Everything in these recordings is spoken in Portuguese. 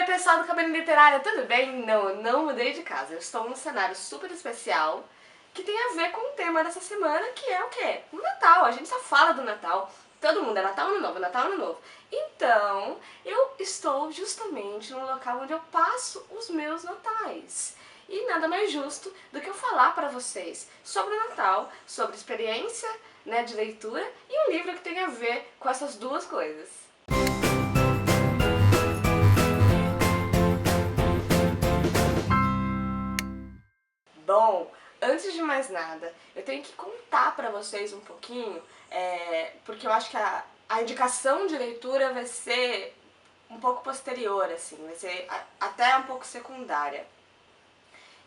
Oi pessoal do Cabine Literária, tudo bem? Não, eu não mudei de casa, eu estou num cenário super especial que tem a ver com o tema dessa semana, que é o quê? O Natal, a gente só fala do Natal, todo mundo é Natal, Ano Novo, Natal, Ano Novo. Então, eu estou justamente no local onde eu passo os meus natais. E nada mais justo do que eu falar para vocês sobre o Natal, sobre experiência, né, de leitura e um livro que tem a ver com essas duas coisas. Bom, antes de mais nada, eu tenho que contar pra vocês um pouquinho, porque eu acho que a indicação de leitura vai ser um pouco posterior, assim, vai ser até um pouco secundária.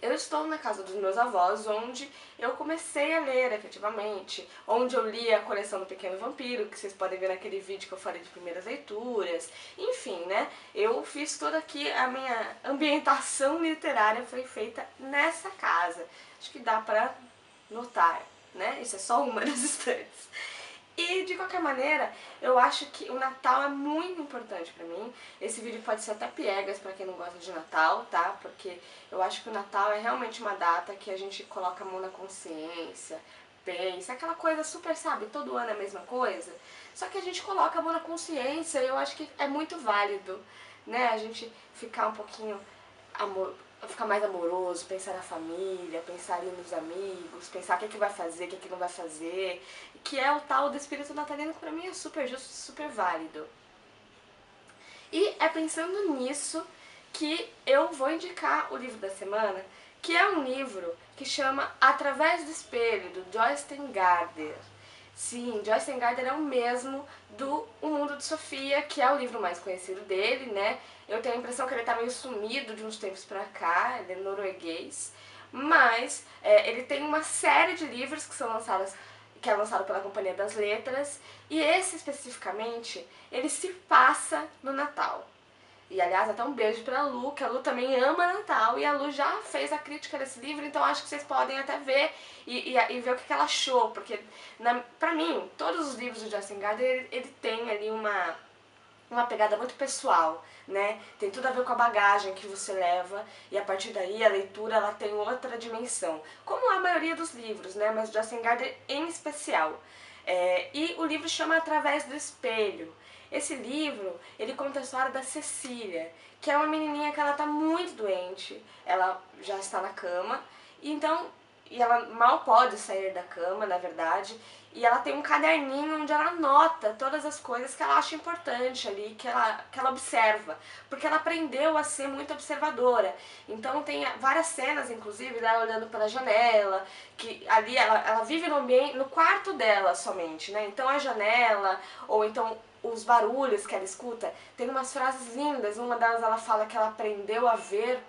Eu estou na casa dos meus avós, onde eu comecei a ler efetivamente, onde eu li a coleção do Pequeno Vampiro, que vocês podem ver naquele vídeo que eu falei de primeiras leituras. Enfim, né, eu fiz toda aqui, a minha ambientação literária foi feita nessa casa. Acho que dá pra notar, né, isso é só uma das estantes. E, de qualquer maneira, eu acho que o Natal é muito importante pra mim. Esse vídeo pode ser até piegas pra quem não gosta de Natal, tá? Porque eu acho que o Natal é realmente uma data que a gente coloca a mão na consciência, pensa, aquela coisa super, sabe, todo ano é a mesma coisa. Só que a gente coloca a mão na consciência e eu acho que é muito válido, né? A gente ficar um pouquinho ficar mais amoroso, pensar na família, pensar ali nos amigos, pensar o que vai fazer, o que não vai fazer, que é o tal do espírito natalino que pra mim é super justo, super válido. E é pensando nisso que eu vou indicar o livro da semana, que é um livro que chama Através do Espelho, do Joyce Gardner. Sim, Joyce Gardner é o mesmo do O Mundo de Sofia, que é o livro mais conhecido dele, né? Eu tenho a impressão que ele tá meio sumido de uns tempos pra cá, ele é norueguês, mas ele tem uma série de livros que são lançados, que é lançado pela Companhia das Letras, e esse especificamente, ele se passa no Natal. E, aliás, até um beijo pra Lu, que a Lu também ama Natal, e a Lu já fez a crítica desse livro, então acho que vocês podem até ver e ver o que ela achou, porque, pra mim, todos os livros do Justin Gardner, ele tem ali uma pegada muito pessoal, né? Tem tudo a ver com a bagagem que você leva, e a partir daí a leitura ela tem outra dimensão, como a maioria dos livros, né? Mas o Justin Gardner em especial. E o livro chama Através do Espelho. Esse livro, ele conta a história da Cecília, que é uma menininha que ela tá muito doente, ela já está na cama, e ela mal pode sair da cama, na verdade, e ela tem um caderninho onde ela anota todas as coisas que ela acha importante ali, que ela observa, porque ela aprendeu a ser muito observadora. Então tem várias cenas, inclusive, dela olhando pela janela, que ali ela vive no ambiente, no quarto dela somente, né? Então a janela, ou então os barulhos que ela escuta, tem umas frases lindas, uma delas ela fala que ela aprendeu a ver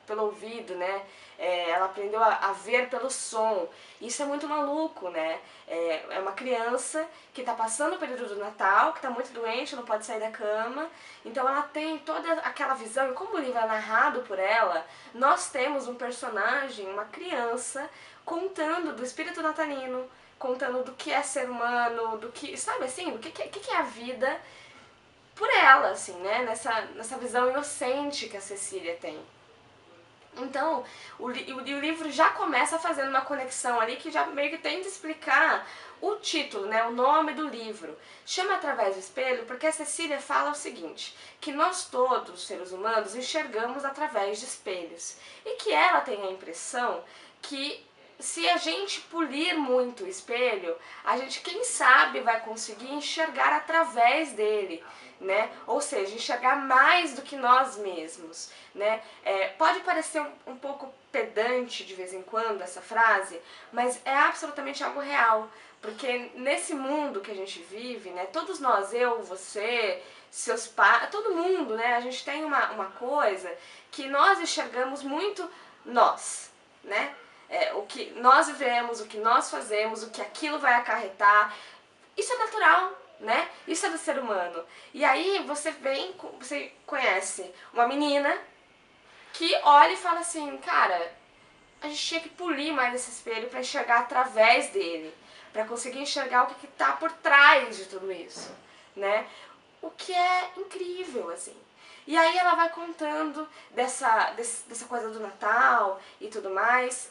pelo ouvido, né? Ela aprendeu a ver pelo som. Isso é muito maluco, né? É uma criança que tá passando o período do Natal, que tá muito doente, não pode sair da cama, então ela tem toda aquela visão, e como o livro é narrado por ela, nós temos um personagem, uma criança, contando do espírito natalino, contando do que é ser humano, do que, sabe assim, do que é a vida por ela, assim, né, nessa visão inocente que a Cecília tem. Então, o livro já começa fazendo uma conexão ali que já meio que tenta explicar o título, né, o nome do livro. Chama Através do Espelho porque a Cecília fala o seguinte, que nós todos, seres humanos, enxergamos através de espelhos. E que ela tem a impressão que se a gente polir muito o espelho, a gente, quem sabe, vai conseguir enxergar através dele, né? Ou seja, enxergar mais do que nós mesmos, né? Pode parecer um pouco pedante de vez em quando essa frase, mas é absolutamente algo real, porque nesse mundo que a gente vive, né? Todos nós, eu, você, seus pais, todo mundo, né? A gente tem uma coisa que nós enxergamos muito nós, né? O que nós vivemos, o que nós fazemos, o que aquilo vai acarretar, isso é natural, né? Isso é do ser humano. E aí você conhece uma menina que olha e fala assim, cara, a gente tinha que polir mais esse espelho para enxergar através dele, para conseguir enxergar o que tá por trás de tudo isso, né? O que é incrível, assim. E aí ela vai contando dessa coisa do Natal e tudo mais.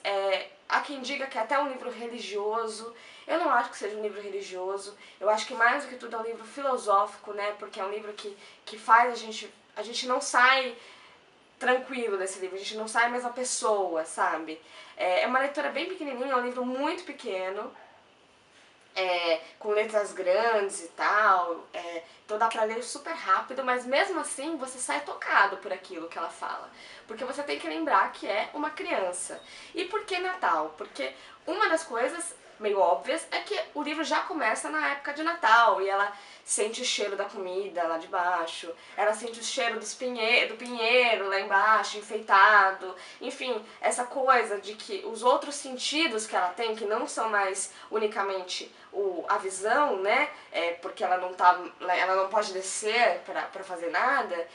Há quem diga que é até um livro religioso. Eu não acho que seja um livro religioso. Eu acho que mais do que tudo é um livro filosófico, né? Porque é um livro que faz a gente... A gente não sai tranquilo desse livro, a gente não sai a mesma pessoa, sabe? É uma leitura bem pequenininha, é um livro muito pequeno, com letras grandes e tal, então dá pra ler super rápido, mas mesmo assim você sai tocado por aquilo que ela fala, porque você tem que lembrar que é uma criança. E por que Natal? Porque uma das coisas meio óbvias é que o livro já começa na época de Natal, e ela sente o cheiro da comida lá de baixo, ela sente o cheiro do pinheiro lá embaixo, enfeitado, enfim, essa coisa de que os outros sentidos que ela tem, que não são mais unicamente a visão, né, porque ela não pode descer para fazer nada,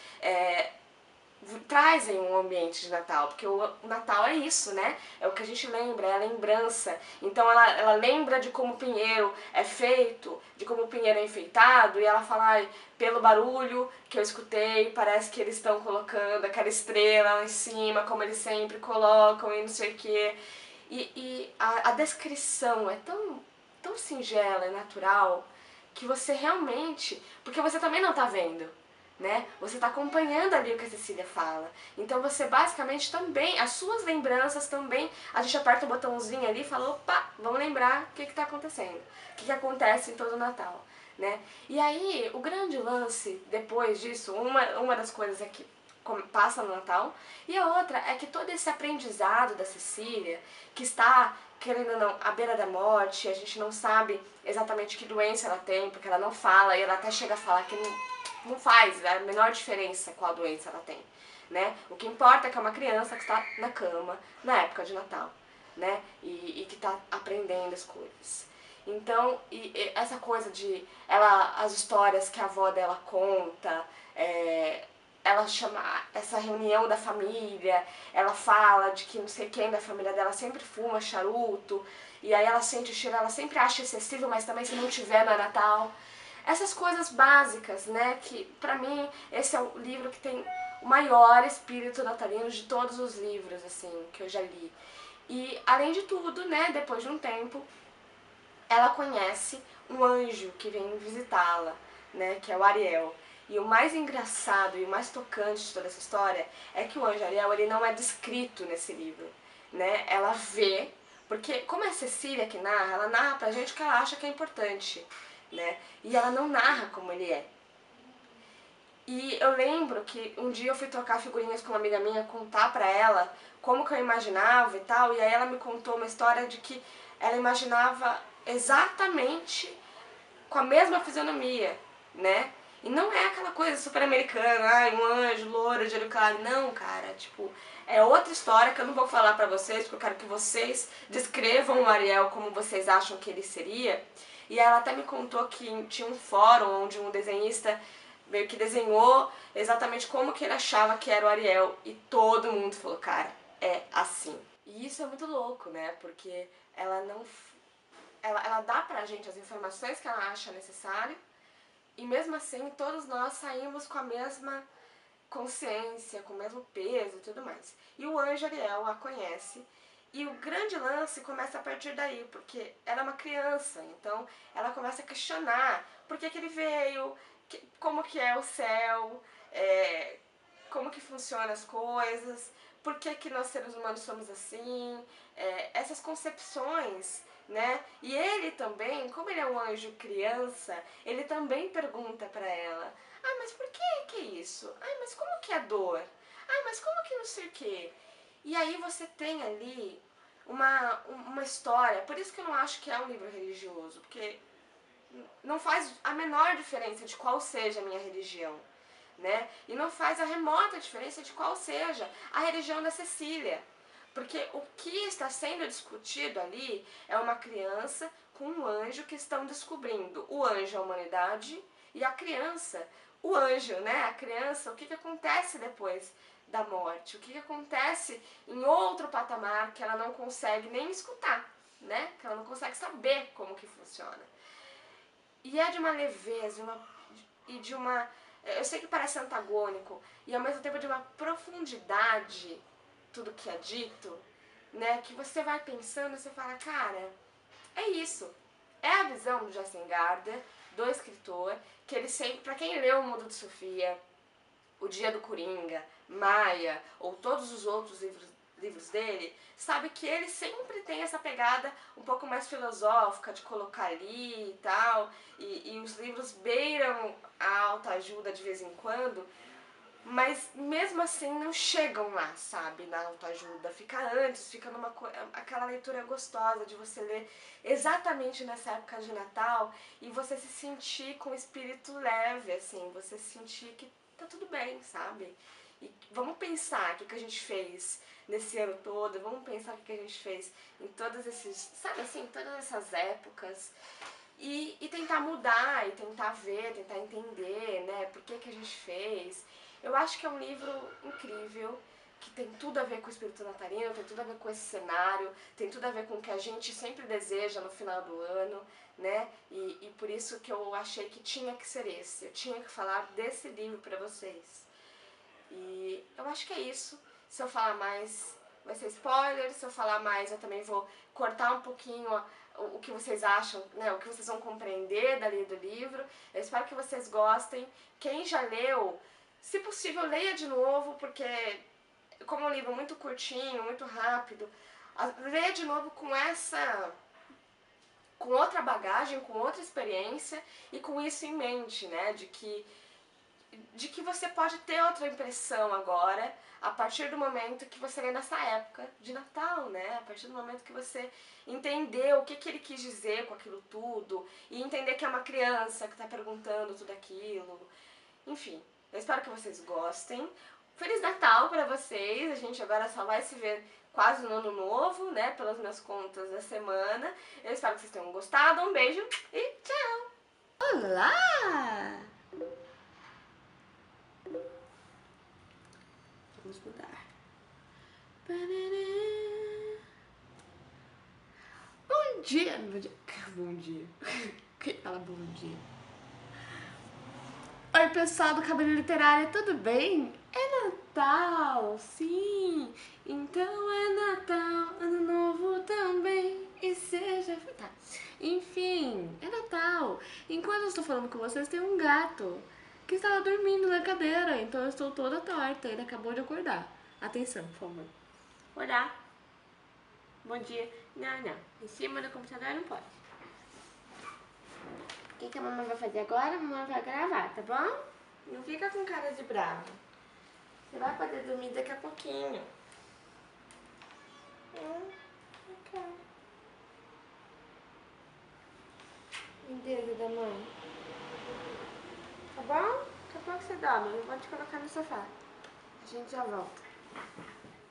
trazem um ambiente de Natal, porque o Natal é isso, né? É o que a gente lembra, é a lembrança. Então ela lembra de como o pinheiro é feito, de como o pinheiro é enfeitado, e ela fala, ai, pelo barulho que eu escutei, parece que eles estão colocando aquela estrela lá em cima, como eles sempre colocam e não sei o quê. E a descrição é tão singela e natural que você realmente... Porque você também não tá vendo, né? Você está acompanhando ali o que a Cecília fala. Então você basicamente também, as suas lembranças também, a gente aperta o botãozinho ali e fala, opa, vamos lembrar o que está acontecendo. O que acontece em todo o Natal, né? E aí, o grande lance, depois disso, uma das coisas é que passa no Natal, e a outra é que todo esse aprendizado da Cecília, que está, querendo ou não, à beira da morte, a gente não sabe exatamente que doença ela tem, porque ela não fala, e ela até chega a falar que não faz a menor diferença qual doença ela tem, né? O que importa é que é uma criança que está na cama na época de Natal, né? E que está aprendendo as coisas. Então, essa coisa de as histórias que a avó dela conta, ela chama essa reunião da família, ela fala de que não sei quem da família dela sempre fuma charuto, e aí ela sente o cheiro, ela sempre acha excessivo, mas também se não tiver não é Natal. Essas coisas básicas, né, que pra mim esse é o livro que tem o maior espírito natalino de todos os livros, assim, que eu já li. E além de tudo, né, depois de um tempo, ela conhece um anjo que vem visitá-la, né, que é o Ariel. E o mais engraçado e o mais tocante de toda essa história é que o anjo Ariel, ele não é descrito nesse livro, né? Ela vê, porque como é a Cecília que narra, ela narra pra gente o que ela acha que é importante, né? E ela não narra como ele é. E eu lembro que um dia eu fui trocar figurinhas com uma amiga minha, contar pra ela como que eu imaginava e tal, e aí ela me contou uma história de que ela imaginava exatamente com a mesma fisionomia, né? E não é aquela coisa super americana, ai, um anjo, louro, de olho claro. Não, cara, tipo, é outra história que eu não vou falar pra vocês, porque eu quero que vocês descrevam o Ariel como vocês acham que ele seria. E ela até me contou que tinha um fórum onde um desenhista meio que desenhou exatamente como que ele achava que era o Ariel. E todo mundo falou, cara, é assim. E isso é muito louco, né? Porque ela não... Ela dá pra gente as informações que ela acha necessário, e mesmo assim todos nós saímos com a mesma consciência, com o mesmo peso e tudo mais. E o anjo Ariel a conhece, e o grande lance começa a partir daí, porque ela é uma criança, então ela começa a questionar por que ele veio, como que é o céu, como que funcionam as coisas, por que nós seres humanos somos assim, essas concepções, né? E ele também, como ele é um anjo criança, ele também pergunta pra ela, ah, mas por que é isso? Ah, mas como que é dor? Ah, mas como que não sei o quê? E aí você tem ali uma história, por isso que eu não acho que é um livro religioso, porque não faz a menor diferença de qual seja a minha religião, né? E não faz a remota diferença de qual seja a religião da Cecília. Porque o que está sendo discutido ali é uma criança com um anjo que estão descobrindo. O anjo é a humanidade e a criança, o anjo, né? A criança, o que acontece depois da morte? O que acontece em outro patamar que ela não consegue nem escutar, né? Que ela não consegue saber como que funciona. E é de uma leveza e de uma Eu sei que parece antagônico e ao mesmo tempo de uma profundidade tudo que é dito, né? Que você vai pensando e você fala, cara, é isso. É a visão do Justin Gardner, do escritor, que ele sempre, pra quem leu O Mundo de Sofia, O Dia do Coringa, Maia, ou todos os outros livros dele, sabe que ele sempre tem essa pegada um pouco mais filosófica de colocar ali e tal, e os livros beiram a autoajuda de vez em quando, mas mesmo assim não chegam lá, sabe, na autoajuda. Fica antes, fica aquela leitura gostosa de você ler exatamente nessa época de Natal e você se sentir com o espírito leve, assim, você se sentir que tá tudo bem, sabe? E vamos pensar o que a gente fez nesse ano todo, vamos pensar o que a gente fez em todos esses, sabe assim, todas essas épocas. E tentar mudar, e tentar ver, tentar entender, né, por que a gente fez. Eu acho que é um livro incrível, que tem tudo a ver com o espírito natalino, tem tudo a ver com esse cenário, tem tudo a ver com o que a gente sempre deseja no final do ano, né? E por isso que eu achei que tinha que ser esse. Eu tinha que falar desse livro para vocês. E eu acho que é isso. Se eu falar mais, vai ser spoiler. Se eu falar mais, eu também vou cortar um pouquinho o que vocês acham, né? O que vocês vão compreender dali do livro. Eu espero que vocês gostem. Quem já leu, se possível, leia de novo, porque como é um livro muito curtinho, muito rápido, leia de novo com outra bagagem, com outra experiência e com isso em mente, né? De que você pode ter outra impressão agora, a partir do momento que você lê nessa época de Natal, né? A partir do momento que você entendeu o que ele quis dizer com aquilo tudo, e entender que é uma criança que está perguntando tudo aquilo. Enfim, eu espero que vocês gostem. Feliz Natal para vocês, a gente agora só vai se ver quase no ano novo, né? Pelas minhas contas da semana. Eu espero que vocês tenham gostado, um beijo e tchau! Olá! Vamos mudar. Bom dia! Bom dia! Bom dia! Quem fala bom dia? Oi, pessoal do Cabelo Literário, tudo bem? É Natal, sim! Então é Natal, Ano Novo também, e seja... Tá. Enfim, é Natal. Enquanto eu estou falando com vocês, tem um gato que estava dormindo na cadeira, então eu estou toda torta, ele acabou de acordar. Atenção, por favor. Olá. Bom dia. Não. Em cima do computador não pode. O que a mamãe vai fazer agora? A mamãe vai gravar, tá bom? Não fica com cara de bravo. Você vai poder dormir daqui a pouquinho. Ok. Lindeza da mãe. Tá bom? Daqui a pouco você dorme. Eu vou te colocar no sofá. A gente já volta.